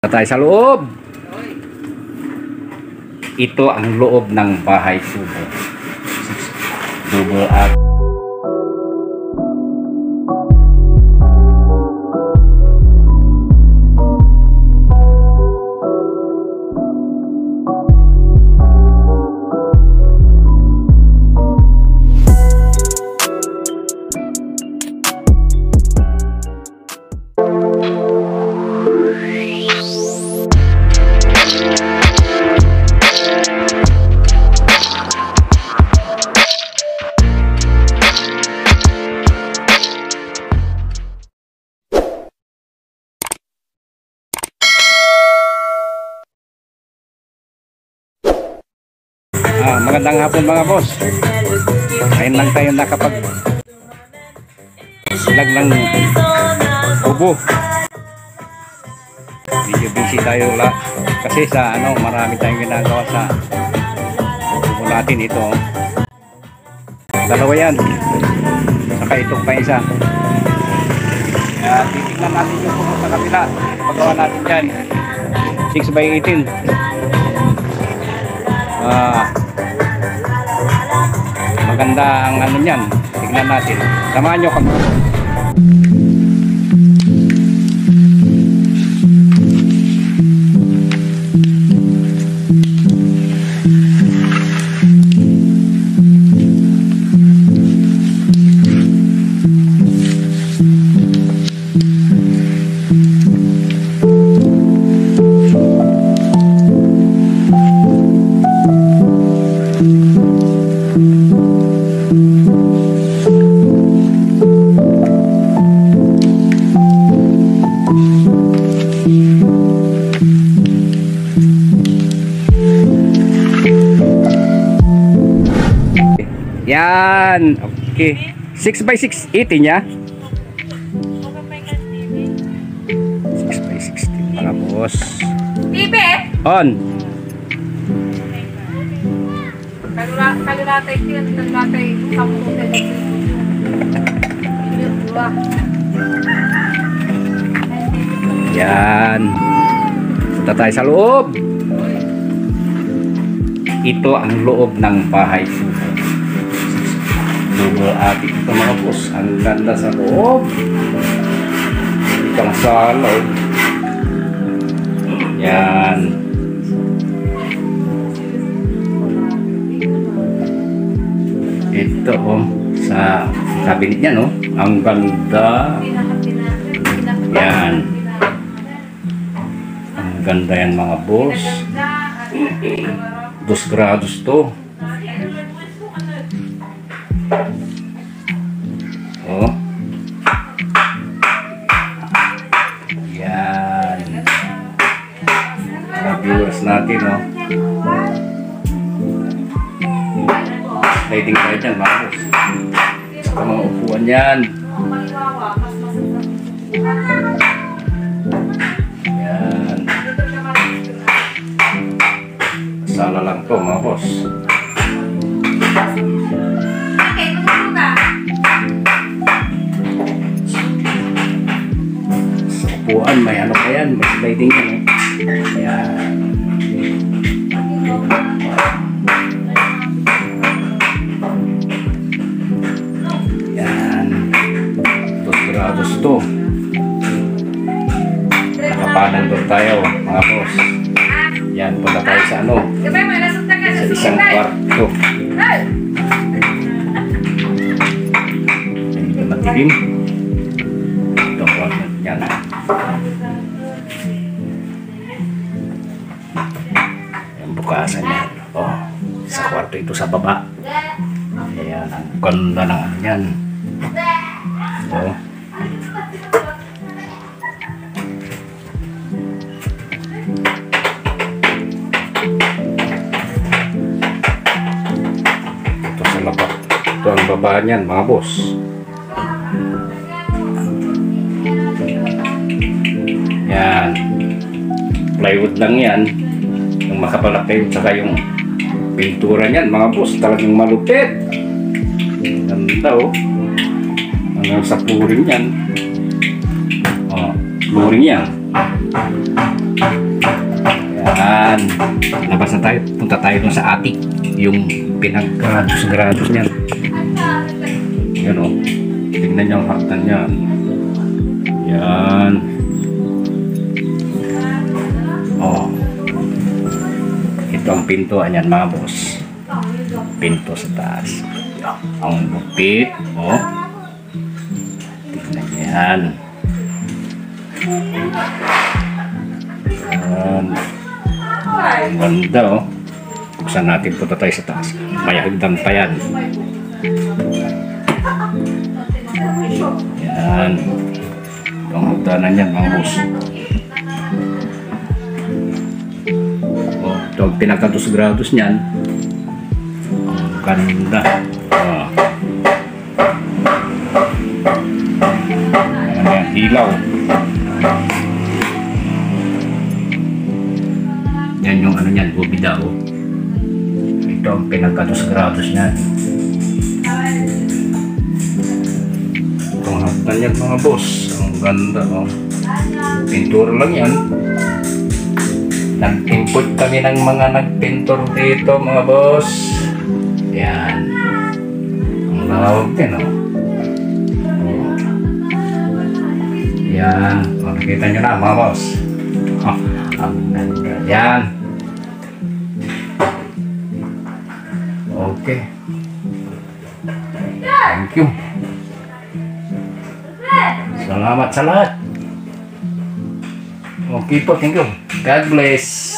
Tayo sa loob. Ito ang loob ng bahay kubo. Double at magandang hapon mga boss. Ngayon lang tayo nakapag vlog ng kubo. Medyo busy tayo kasi sa marami tayong ginagawa sa kubo natin. Ito dalawa yan, saka itong pa isa. Titignan natin yung kubo sa kapila. Pagawa natin dyan 6x18. Maganda ang niyan. Tignan natin. Samahan nyo kami. Yan, okay. 6x6 18 ya. 6x16 mga boss. Bibe? On. Kalulatay yun, kalulatay kamutin. Yan. Punta tayo sa loob. Ito ang loob ng bahay kubo. Double attic ito mga boss. Ang ganda sa loob. Itong salaw. Yan. Ito sa cabinet niya ang ganda. Yan. Ang ganda yan mga boss. 2 grados to. Yan. Mga viewers natin sliding tayo dyan mga boss. Saka mga upuan yan. Yan. Sala lang to mga boss. Upuan, may pa yan, may sliding yan Yan. Yan. 2 grados to. Nakapanan doon tayo mga boss. Yan, punta tayo sa sa isang kwarto. Ito matilim. Ito kwarto yan. Yung bukasan yan. Sa kwarto ito sa baba. Ayan, ang ganda ng yan. Ito. Ito sa baba. Ito ang baba niyan mga boss. Yan. Plywood lang yan. Yung makapalapay saka yung pintura niyan mga boss. Talagang malupit. Ganda hanggang sa flooring yan. Flooring yan. Yan. Labas na tayo. Punta tayo dun sa attic. Yung pinag-grados niyan. Yan o. Tingnan niyo ang haktan niyan. Yan. Oh. Ito ang pintuan niyan mga boss. Pinto sa taas. Ang lupit. Oh. Tingnan niyo yan. Yan. Ang ganda oh. Buksan natin, punta tayo sa taas. May hagdan pa yan. Yan. Ang hagdanan yan mga boss. Oh, ito ang pinaka-2 grados niyan. Ang ganda. Oh. Yan, ilaw. Yan yung ano niyan, gubida oh. Ito ang pinaka-2 grados niyan. Itong hagdan yan mga boss. Ang ganda oh. Pintura lang yan. Nag-input kami ng mga nagpintor dito mga boss. Yan. Ang lawag din oh. Yan. Makikita nyo na mga boss. Oh, ang ganda. Yan. Okay. Thank you. Salamat sa lahat. Okay po, thank you. God bless.